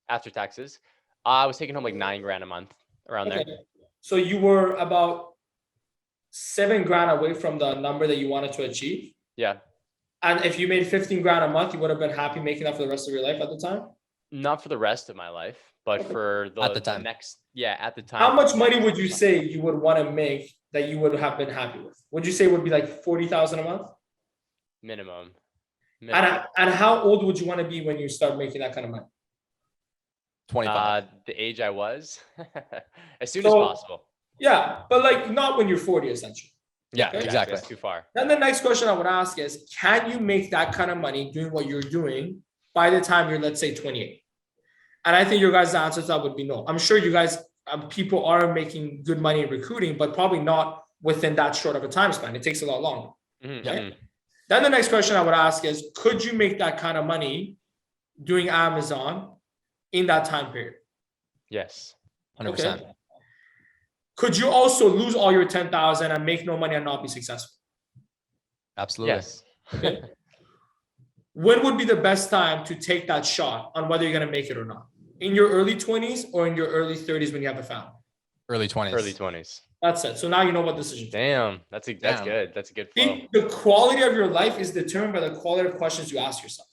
after taxes. I was taking home like 9 grand a month around there. So you were about 7 grand away from the number that you wanted to achieve. Yeah. And if you made 15 grand a month, you would have been happy making that for the rest of your life at the time? Not for the rest of my life, but for At the time. at the time. How much money would you say you would want to make that you would have been happy with? Would you say it would be like 40,000 a month? Minimum. And how old would you want to be when you start making that kind of money? 25. The age I was, as soon as possible. Yeah, but like not when you're 40, essentially. Yeah, Okay. exactly. That's too far. Then the next question I would ask is, can you make that kind of money doing what you're doing by the time you're, let's say, 28? And I think your guys' answer to that would be no. I'm sure you guys, people are making good money in recruiting, but probably not within that short of a time span. It takes a lot longer. Mhm, Right? mhm. Then the next question I would ask is, could you make that kind of money doing Amazon in that time period? Yes. 100%. Okay. Could you also lose all your 10,000 and make no money and not be successful? Absolutely. Yes. Okay. When would be the best time to take that shot on whether you're going to make it or not? In your early 20s or in your early 30s when you have a family? Early 20s. Early 20s. That's it. So now you know what decision to take. Damn. That's Damn. good. That's a good flow. See, the quality of your life is determined by the quality of questions you ask yourself.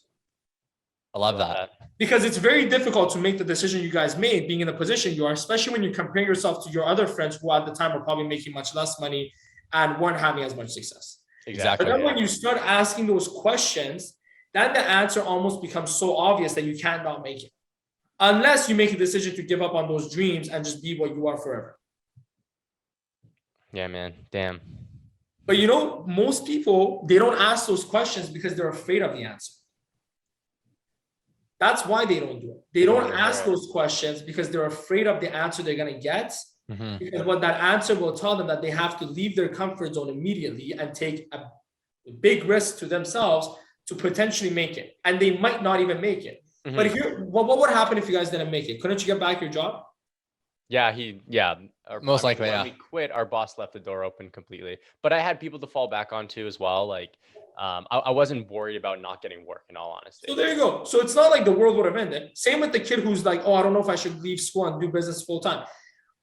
I love that. Because it's very difficult to make the decision you guys made being in the position you are, especially when you're comparing yourself to your other friends who at the time were probably making much less money and weren't having as much success. Exactly. But then when you start asking those questions, then the answer almost becomes so obvious that you cannot make it. Unless you make a decision to give up on those dreams and just be what you are forever. Yeah, man. Damn. But you know, most people, they don't ask those questions because they're afraid of the answer. That's why they don't do it. They don't ask those questions because they're afraid of the answer they're going to get. Mhm. Because what that answer will tell them that they have to leave their comfort zone immediately and take a big risk to themselves to potentially make it. And they might not even make it. Mhm. But here, what would happen if you guys didn't make it? Couldn't you get back your job? Yeah, Most likely, when yeah. we quit, our boss left the door open completely. But I had people to fall back onto as well. Like, I wasn't worried about not getting work, in all honesty. So there you go. So it's not like the world would have ended. Same with the kid who's like, oh, I don't know if I should leave school and do business full time.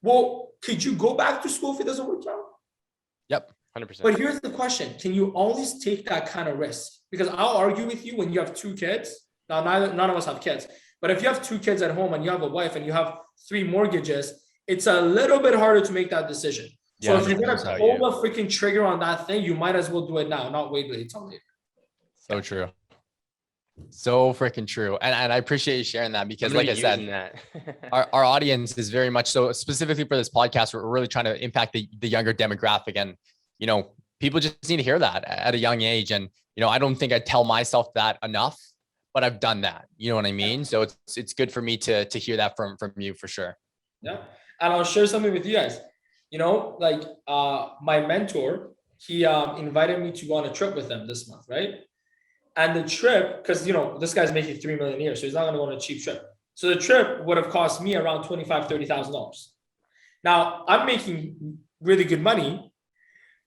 Well, could you go back to school if it doesn't work out? Yep. 100%. But here's the question. Can you always take that kind of risk? Because I'll argue with you when you have 2 kids. Now, none of us have kids. But if you have 2 kids at home and you have a wife and you have 3 mortgages, it's a little bit harder to make that decision. So Yeah, if you're going to that's pull the freaking trigger on that thing, you might as well do it now, not wait until later. So true. So freaking true. And I appreciate you sharing that because like I said, that. our audience is very much so specifically for this podcast, we're really trying to impact the younger demographic. And, you know, people just need to hear that at a young age. And, you know, I don't think I tell myself that enough, but I've done that. You know what I mean? So it's good for me to hear that from you for sure. Yeah. And I'll share something with you guys. You know, like my mentor, he invited me to go on a trip with him this month, right? And the trip, because, you know, this guy's making 3 million a year, so he's not going to go on a cheap trip. So the trip would have cost me around $25,000, $30,000. Now, I'm making really good money,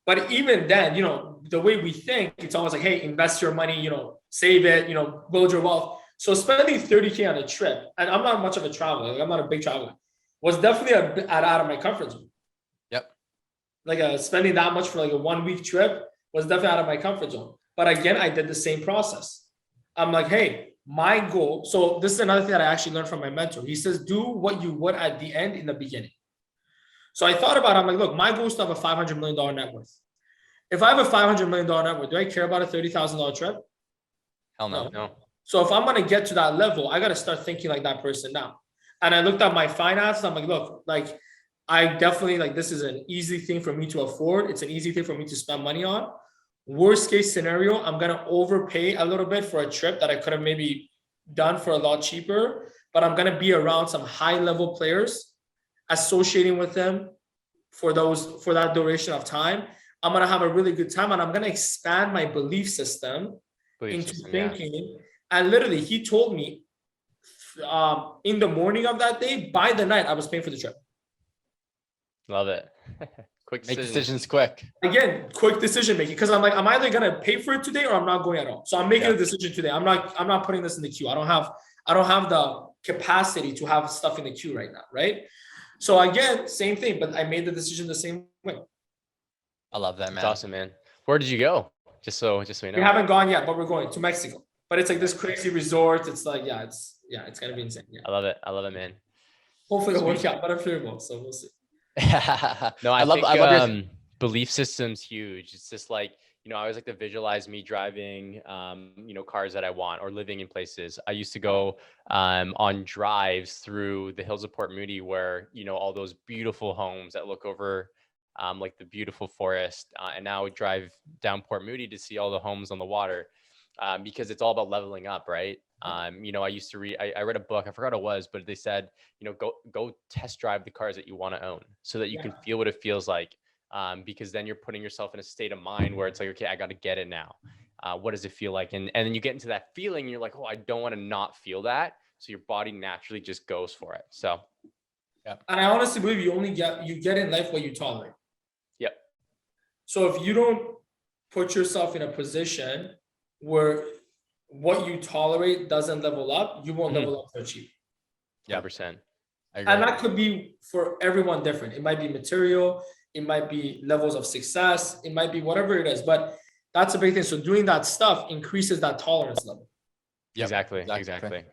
but even then, you know, the way we think, it's always like, hey, invest your money, you know, save it, you know, build your wealth. So spending $30K on a trip, and I'm not much of a traveler, like I'm not a big traveler, was definitely a bit out of my comfort zone. Yep. Like spending that much for like a 1 week trip was definitely out of my comfort zone. But again, I did the same process. I'm like, hey, my goal. So this is another thing that I actually learned from my mentor. He says, do what you would at the end in the beginning. So I thought about it. I'm like, look, my goal is to have a $500 million net worth. If I have a $500 million net worth, do I care about a $30,000 trip? Hell no. No. So if I'm going to get to that level, I got to start thinking like that person now. And I looked at my finances. I'm like, look, like I definitely like, this is an easy thing for me to afford. It's an easy thing for me to spend money on. Worst case scenario, I'm going to overpay a little bit for a trip that I could have maybe done for a lot cheaper, but I'm going to be around some high level players, associating with them for that duration of time. I'm going to have a really good time, and I'm going to expand my belief system into thinking. And literally, he told me in the morning of that day, by the night, I was paying for the trip. Love it. Quick Make decisions. decisions quick. Again, quick decision making, because I'm like, I'm either gonna pay for it today or I'm not going at all. So I'm making a decision today. I'm not putting this in the queue. I don't have the capacity to have stuff in the queue right now, right? So again, same thing, but I made the decision the same way. I love that, man. That's awesome, man. Where did you go? Just so we know. We haven't gone yet, but we're going to Mexico. But it's like this crazy resort. It's like, it's gonna be insane. Yeah. I love it, man. Hopefully it'll work out, but I'm sure it will. So we'll see. No, I love think belief system's huge. It's just like, I always like to visualize me driving, cars that I want, or living in places. I used to go on drives through the hills of Port Moody where, all those beautiful homes that look over like the beautiful forest. And now I would drive down Port Moody to see all the homes on the water because it's all about leveling up, right? I used to read, I read a book, I forgot what it was, but they said, go test drive the cars that you want to own so that you can feel what it feels like. Because then you're putting yourself in a state of mind where it's like, okay, I got to get it now. What does it feel like? And then you get into that feeling and you're like, oh, I don't want to not feel that. So your body naturally just goes for it. So, yeah. And I honestly believe you get in life what you tolerate. Yep. So if you don't put yourself in a position where what you tolerate doesn't level up, you won't level up to achieve. Yeah, 100%. And that could be for everyone different. It might be material, it might be levels of success, it might be whatever it is, but that's a big thing. So doing that stuff increases that tolerance level. Yep. Exactly.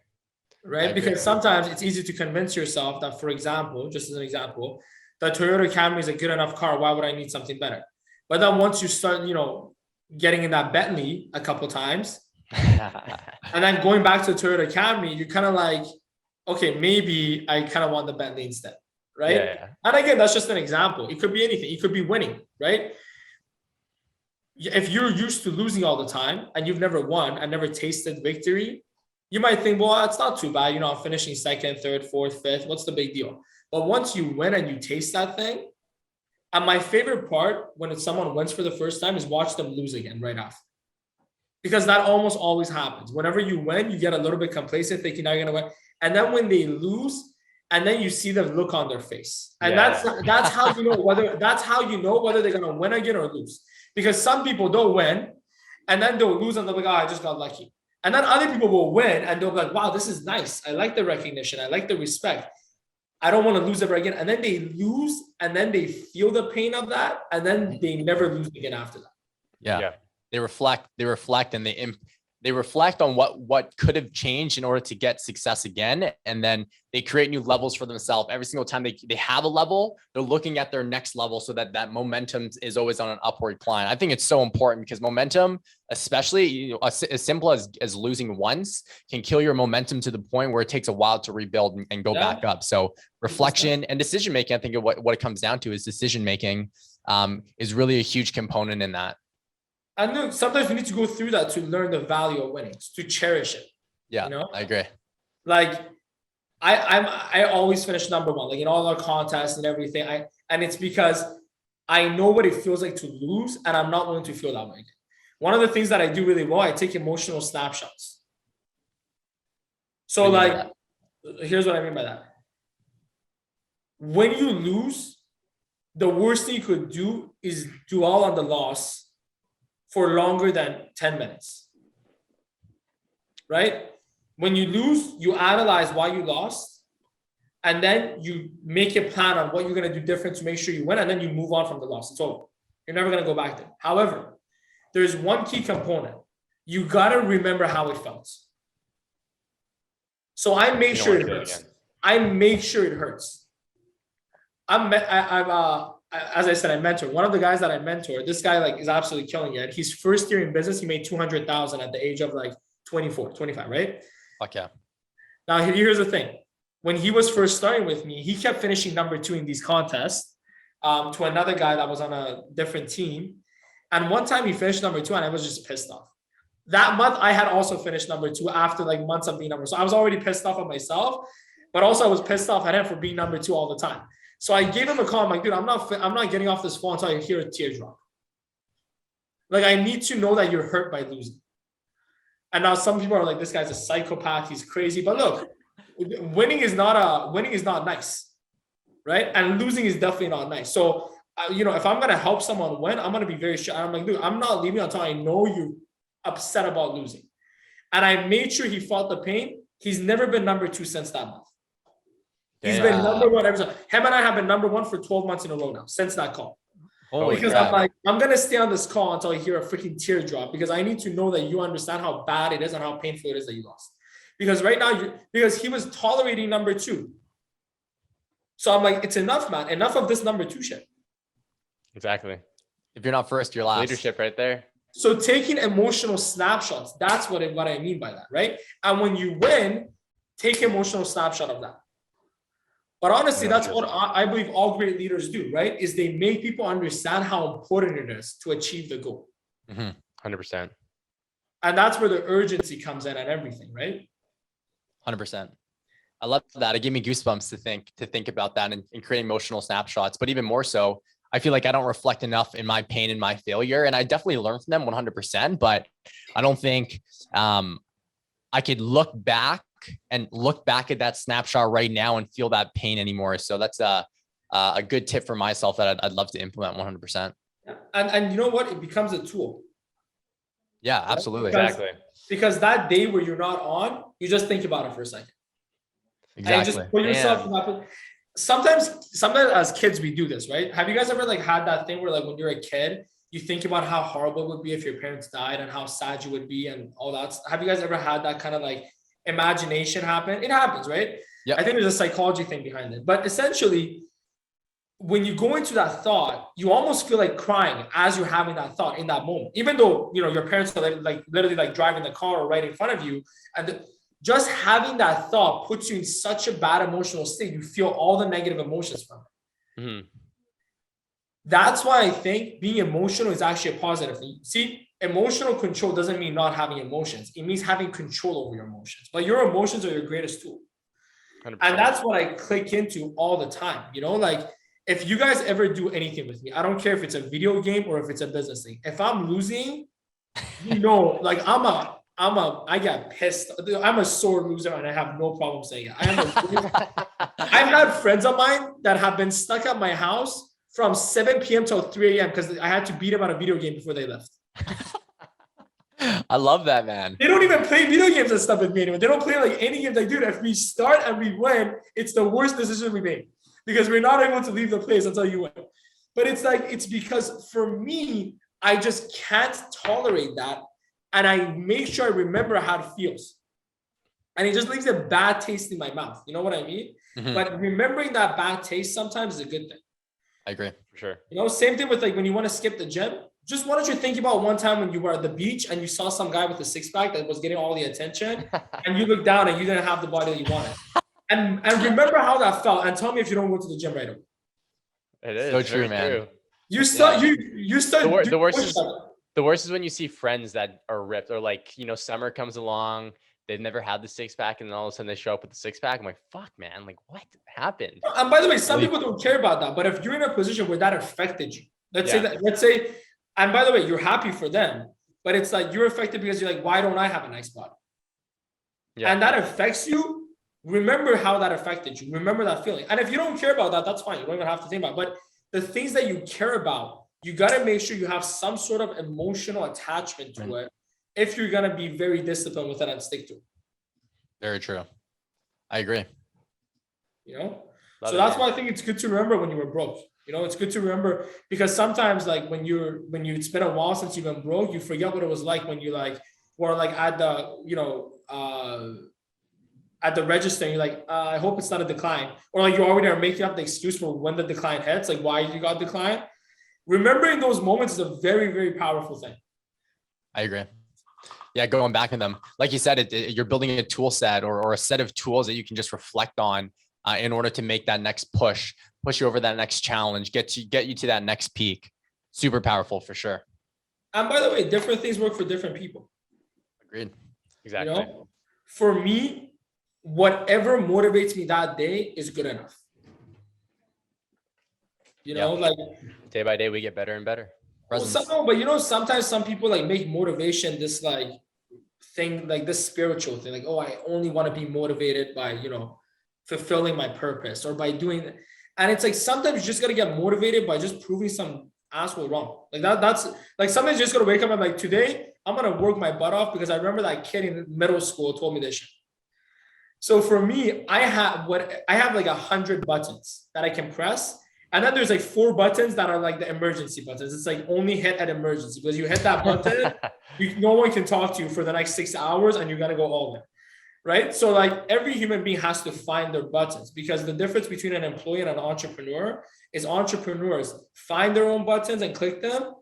Right? Because sometimes it's easy to convince yourself that, for example, just as an example, the Toyota Camry is a good enough car. Why would I need something better? But then once you start, getting in that Bentley a couple times, and then going back to the Toyota Camry, you're kind of like, okay, maybe I kind of want the Bentley instead, right? Yeah. And again, that's just an example. It could be anything. It could be winning, right? If you're used to losing all the time and you've never won and never tasted victory, you might think, well, it's not too bad. I'm finishing second, third, fourth, fifth. What's the big deal? But once you win and you taste that thing, and my favorite part when someone wins for the first time is watch them lose again right after. Because that almost always happens. Whenever you win, you get a little bit complacent, thinking now you're going to win. And then when they lose, and then you see the look on their face. And that's how you know whether they're going to win again or lose. Because some people don't win, and then they'll lose and they'll be like, oh, I just got lucky. And then other people will win and they'll be like, wow, this is nice. I like the recognition. I like the respect. I don't want to lose ever again. And then they lose and then they feel the pain of that. And then they never lose again after that. Yeah. They reflect and they reflect on what could have changed in order to get success again. And then they create new levels for themselves. Every single time they have a level, they're looking at their next level so that momentum is always on an upward climb. I think it's so important because momentum, especially as simple as losing once, can kill your momentum to the point where it takes a while to rebuild and go back up. So reflection and decision-making, I think what it comes down to is decision-making is really a huge component in that. And look, sometimes we need to go through that to learn the value of winning, to cherish it. Yeah, I agree. Like I always finish number one, like in all our contests and everything. And it's because I know what it feels like to lose, and I'm not willing to feel that way again. One of the things that I do really well, I take emotional snapshots. So here's what I mean by that. When you lose, the worst thing you could do is dwell on the loss for longer than 10 minutes, right? When you lose, you analyze why you lost, and then you make a plan on what you're going to do different to make sure you win, and then you move on from the loss. It's over. You're never going to go back there. However, there's one key component. You got to remember how it felt. So I make sure it hurts. I make sure it hurts. As I said, I mentor one of the guys that I mentor. This guy is absolutely killing it. His first year in business, he made 200,000 at the age of 24, 25, right? Fuck yeah. Now here's the thing. When he was first starting with me, he kept finishing number 2 in these contests to another guy that was on a different team. And one time he finished number 2 and I was just pissed off. That month I had also finished number 2 after months of being number. So I was already pissed off at myself, but also I was pissed off at him for being number 2 all the time. So I gave him a call. I'm like, dude, I'm not getting off this phone until I hear a teardrop. Like, I need to know that you're hurt by losing. And now some people are like, this guy's a psychopath, he's crazy. But look, winning is not nice, right? And losing is definitely not nice. So, if I'm gonna help someone win, I'm gonna be very sure. I'm like, dude, I'm not leaving until I know you're upset about losing. And I made sure he felt the pain. He's never been number 2 since that month. He's been number 1 ever. Him and I have been number 1 for 12 months in a row now since that call. Because I'm like, I'm gonna stay on this call until I hear a freaking tear drop, because I need to know that you understand how bad it is and how painful it is that you lost. Because right now, because he was tolerating number 2. So I'm like, it's enough, man. Enough of this number 2 shit. Exactly. If you're not first, you're last. Leadership right there. So taking emotional snapshots, that's what I mean by that, right? And when you win, take emotional snapshot of that. But honestly, that's what I believe all great leaders do, right? Is they make people understand how important it is to achieve the goal. 100%. And that's where the urgency comes in and everything, right? 100%. I love that. It gave me goosebumps to think about that and create emotional snapshots. But even more so, I feel like I don't reflect enough in my pain and my failure. And I definitely learn from them 100%, but I don't think I could look back at that snapshot right now and feel that pain anymore. So that's a good tip for myself that I'd love to implement 100%. And you know what? It becomes a tool. Yeah, absolutely. Exactly. Because that day where you're not on, you just think about it for a second. Exactly. And you just put yourself in that. Sometimes as kids, we do this, right? Have you guys ever like had that thing where like when you're a kid, you think about how horrible it would be if your parents died and how sad you would be and all that? Have you guys ever had that kind of like imagination happen? It happens, right? Yeah. I think there's a psychology thing behind it. But essentially, when you go into that thought, you almost feel like crying as you're having that thought in that moment, even though, your parents are like literally like driving the car or right in front of you. And just having that thought puts you in such a bad emotional state. You feel all the negative emotions from it. Mm-hmm. That's why I think being emotional is actually a positive thing. See, emotional control doesn't mean not having emotions. It means having control over your emotions. But your emotions are your greatest tool. 100%. And that's what I click into all the time. Like if you guys ever do anything with me, I don't care if it's a video game or if it's a business thing. If I'm losing, like I get pissed. I'm a sore loser and I have no problem saying it. I've had friends of mine that have been stuck at my house from 7 p.m. till 3 a.m. because I had to beat them at a video game before they left. I love that, man. They don't even play video games and stuff with me anymore. They don't play like any games. Like, dude, if we start and we win, it's the worst decision we made because we're not able to leave the place until you win. But it's because for me, I just can't tolerate that. And I make sure I remember how it feels. And it just leaves a bad taste in my mouth. You know what I mean? Mm-hmm. But remembering that bad taste sometimes is a good thing. I agree. For sure. Same thing with like when you want to skip the gym. Just why don't you think about one time when you were at the beach and you saw some guy with a six-pack that was getting all the attention and you looked down and you didn't have the body that you wanted. And remember how that felt and tell me if you don't go to the gym right away. It is so true, man. True. You start. The worst is when you see friends that are ripped or like, summer comes along, they've never had the six pack and then all of a sudden they show up with the six pack. I'm like, fuck, man, like what happened? And by the way, some people don't care about that, but if you're in a position where that affected you, let's say, and by the way, you're happy for them, but it's like you're affected because you're like, why don't I have a nice body? Yeah. And that affects you. Remember how that affected you. Remember that feeling. And if you don't care about that, that's fine. You don't even have to think about it. But the things that you care about, you got to make sure you have some sort of emotional attachment to it if you're going to be very disciplined with it and stick to it. Very true. I agree. So that's why I think it's good to remember when you were broke. It's good to remember because sometimes like when it's been a while since you've been broke, you forget what it was like when you like were like at the, at the register and you're like, I hope it's not a decline. Or like you already are making up the excuse for when the decline hits, like why you got declined. Remembering those moments is a very, very powerful thing. I agree. Yeah, going back in them. Like you said, you're building a tool set or a set of tools that you can just reflect on in order to make that next push you over that next challenge, get you to that next peak. Super powerful for sure. And by the way, different things work for different people. Agreed. Exactly. For me, whatever motivates me that day is good enough. Like day by day, we get better and better. Well, sometimes some people like make motivation this like thing, like this spiritual thing, like, oh, I only want to be motivated by, fulfilling my purpose or by doing, and it's like sometimes you just gotta get motivated by just proving some asshole wrong. Like that's like sometimes you just gotta wake up and like, today I'm gonna work my butt off because I remember that kid in middle school told me this shit. So for me, I have like 100 buttons that I can press. And then there's like 4 buttons that are like the emergency buttons. It's like only hit at emergency, because you hit that button, no one can talk to you for the next 6 hours and you're going to go all in. Right. So like every human being has to find their buttons, because the difference between an employee and an entrepreneur is entrepreneurs find their own buttons and click them.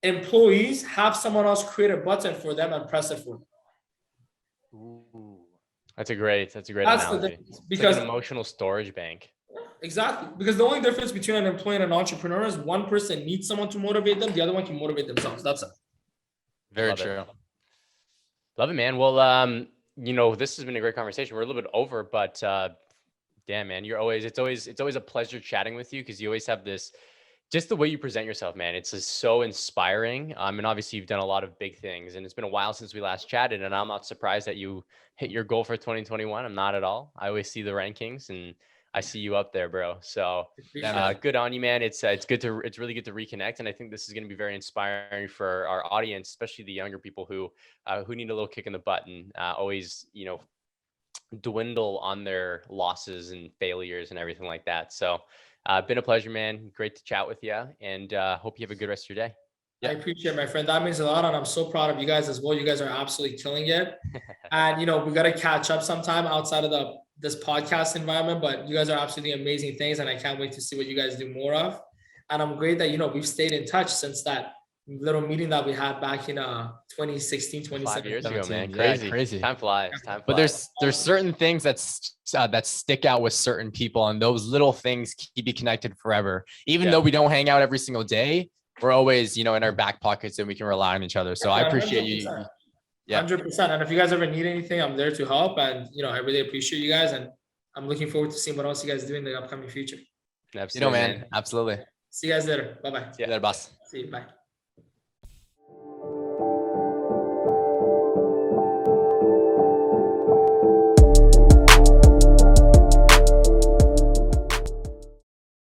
Employees have someone else create a button for them and press it for them. Ooh, that's a great analogy. Because it's like an emotional storage bank. Exactly. Because the only difference between an employee and an entrepreneur is one person needs someone to motivate them. The other one can motivate themselves. That's it. Very Love true. it. Love it, man. Well, this has been a great conversation. We're a little bit over, but damn, man, it's always a pleasure chatting with you, because you always have this, just the way you present yourself, man. It's just so inspiring. And obviously you've done a lot of big things, and it's been a while since we last chatted, and I'm not surprised that you hit your goal for 2021. I'm not at all. I always see the rankings and I see you up there, bro. So good on you, man. It's really good to reconnect. And I think this is going to be very inspiring for our audience, especially the younger people who need a little kick in the butt and always, dwindle on their losses and failures and everything like that. So been a pleasure, man. Great to chat with you, and hope you have a good rest of your day. I appreciate it, my friend. That means a lot. And I'm so proud of you guys as well. You guys are absolutely killing it. And, we got to catch up sometime outside of this podcast environment, but you guys are absolutely amazing things. And I can't wait to see what you guys do more of. And I'm great that, we've stayed in touch since that little meeting that we had back in 2016, 2017. 5 years ago, man. Yeah, crazy. Time flies. But there's certain things that stick out with certain people, and those little things keep you connected forever. Even though we don't hang out every single day, we're always, in our back pockets, and we can rely on each other. So I appreciate 100%. You. Yeah, 100%. And if you guys ever need anything, I'm there to help. And, I really appreciate you guys. And I'm looking forward to seeing what else you guys do in the upcoming future. Absolutely, man. Absolutely. See you guys later. Bye-bye. See you later, boss. See you. Bye.